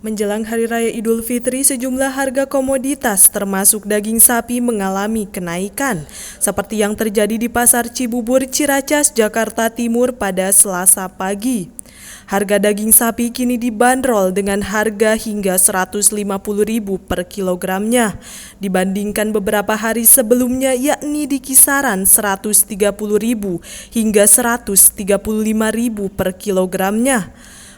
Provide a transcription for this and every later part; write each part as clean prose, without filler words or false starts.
Menjelang Hari Raya Idul Fitri, sejumlah harga komoditas termasuk daging sapi mengalami kenaikan, seperti yang terjadi di Pasar Cibubur, Ciracas, Jakarta Timur pada Selasa pagi. Harga daging sapi kini dibanderol dengan harga hingga Rp150.000 per kilogramnya, dibandingkan beberapa hari sebelumnya yakni di kisaran Rp130.000 hingga Rp135.000 per kilogramnya.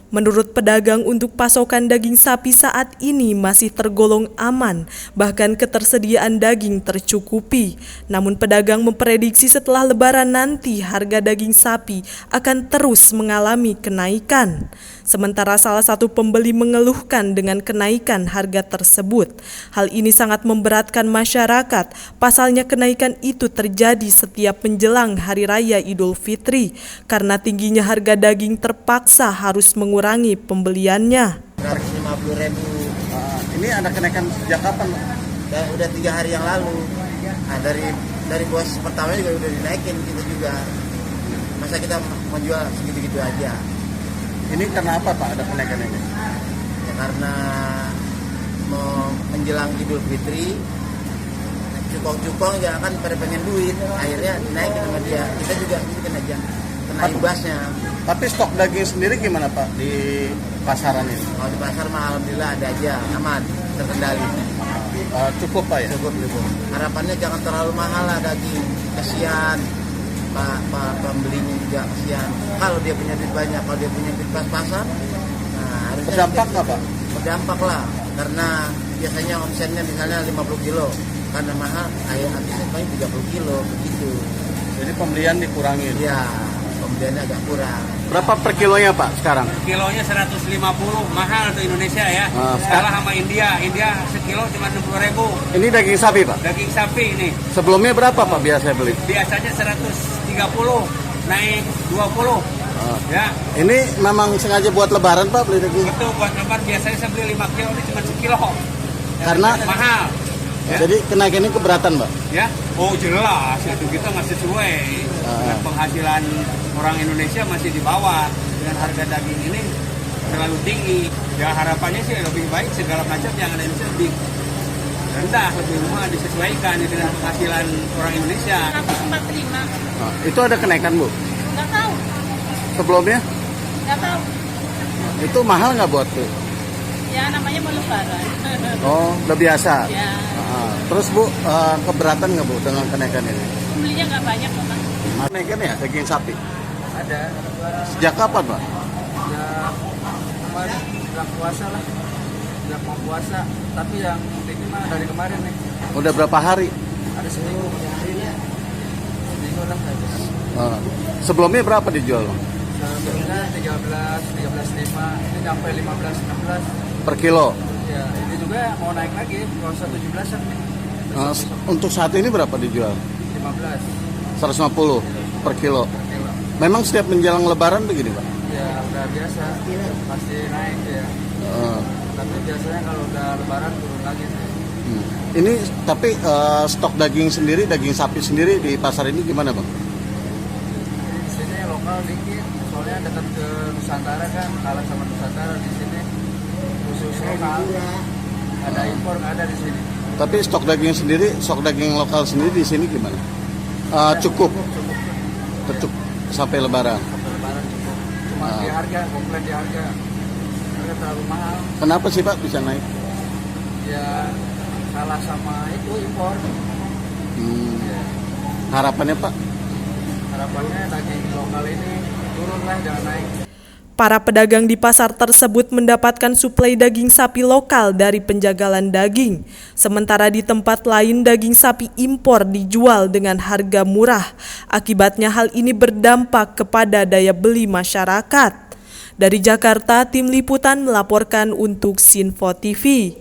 Menurut pedagang, untuk pasokan daging sapi saat ini masih tergolong aman, bahkan ketersediaan daging tercukupi. Namun pedagang memprediksi setelah Lebaran nanti harga daging sapi akan terus mengalami kenaikan. Sementara salah satu pembeli mengeluhkan dengan kenaikan harga tersebut. Hal ini sangat memberatkan masyarakat, pasalnya kenaikan itu terjadi setiap menjelang Hari Raya Idul Fitri, karena tingginya harga daging terpaksa harus mengurangi pembeliannya. 150.000. Ini ada kenaikan sejak kapan? Udah 3 hari yang lalu. Nah, dari bos pertama juga udah dinaikin kita juga. Masa kita mau jual segitu-gitu aja? Ini karena apa Pak ada kenaikan ini? Ya karena mau menjelang Idul Fitri, cupong-cupong ya kan pada pengen duit, akhirnya dinaikin sama dia. Kita juga kena imbasnya. Tapi stok daging sendiri gimana Pak di pasaran ini? Kalau di pasar mah alhamdulillah ada aja, aman, terkendali. Cukup Pak ya? Cukup. Harapannya jangan terlalu mahal lah daging, kasihan. Pak pembelinya juga kasihan. Kalau dia punya duit banyak, kalau dia punya duit pas-pasan, nah harusnya berdampak nggak Pak? Berdampak lah, karena biasanya omsetnya misalnya 50 kilo, karena mahal, habisnya paling 30 kilo begitu. Jadi pembelian dikurangi? Iya, pembeliannya agak kurang. Berapa per kilonya Pak sekarang? Kilonya 150, mahal tuh Indonesia ya. Kalah sama India sekilo cuma 60.000. Ini daging sapi Pak? Daging sapi ini. Sebelumnya berapa Pak biasanya beli? Biasanya 130, naik 20. Ya. Ini memang sengaja buat lebaran Pak beli daging? Itu buat lebaran biasanya saya beli 5 kilo, ini cuma sekilo. Karena? Mahal. Ya. Jadi kenaikan ini keberatan Pak? Ya, oh jelas, itu kita nggak sesuai. Dengan penghasilan orang Indonesia masih di bawah, dengan harga daging ini terlalu tinggi. Ya harapannya sih lebih baik segala macam yang ada di Indonesia lebih rendah, lebih murah, disesuaikan dengan penghasilan orang Indonesia. 145. Itu ada kenaikan Bu? Nggak tahu. Sebelumnya? Nggak tahu. Itu mahal nggak buat tuh? Ya namanya mau lebaran. Oh, udah biasa? Ya. Terus Bu, keberatan nggak Bu dengan kenaikan ini? Pembelinya nggak banyak kok Pak. Kenaikan ya daging sapi? Ada. Sejak kapan Pak? Ya kemarin bilang puasa lah, bilang mau puasa. Tapi yang ini mah dari kemarin nih. Udah berapa hari? Ada seminggu lah. Sebelumnya berapa dijual? Sebelumnya 13.5, ini sampai 15-16 per kilo? ya. Ini juga mau naik lagi, kalau 17-an nih. Untuk saat ini berapa dijual? 15 150 per kilo. Memang setiap menjelang lebaran begini Pak? Ya udah biasa, pasti naik ya. Tapi biasanya kalau udah lebaran turun lagi sih. Ini tapi stok daging sendiri, daging sapi sendiri di pasar ini gimana Bang? Di sini lokal dikit, soalnya dekat ke Nusantara kan, kalah sama Nusantara di sini. Khusus lokal, ada impor nggak ada di sini. Tapi stok daging lokal sendiri di sini gimana? Cukup sampai lebaran. Sampai lebaran cukup. Cuma di harga, komplain di harga terlalu mahal. Kenapa sih Pak bisa naik? Ya kalah sama itu impor. Ya. Harapannya Pak? Harapannya daging lokal ini turun lah, jangan naik. Para pedagang di pasar tersebut mendapatkan suplai daging sapi lokal dari penjagalan daging. Sementara di tempat lain daging sapi impor dijual dengan harga murah. Akibatnya hal ini berdampak kepada daya beli masyarakat. Dari Jakarta, tim liputan melaporkan untuk Sinfo TV.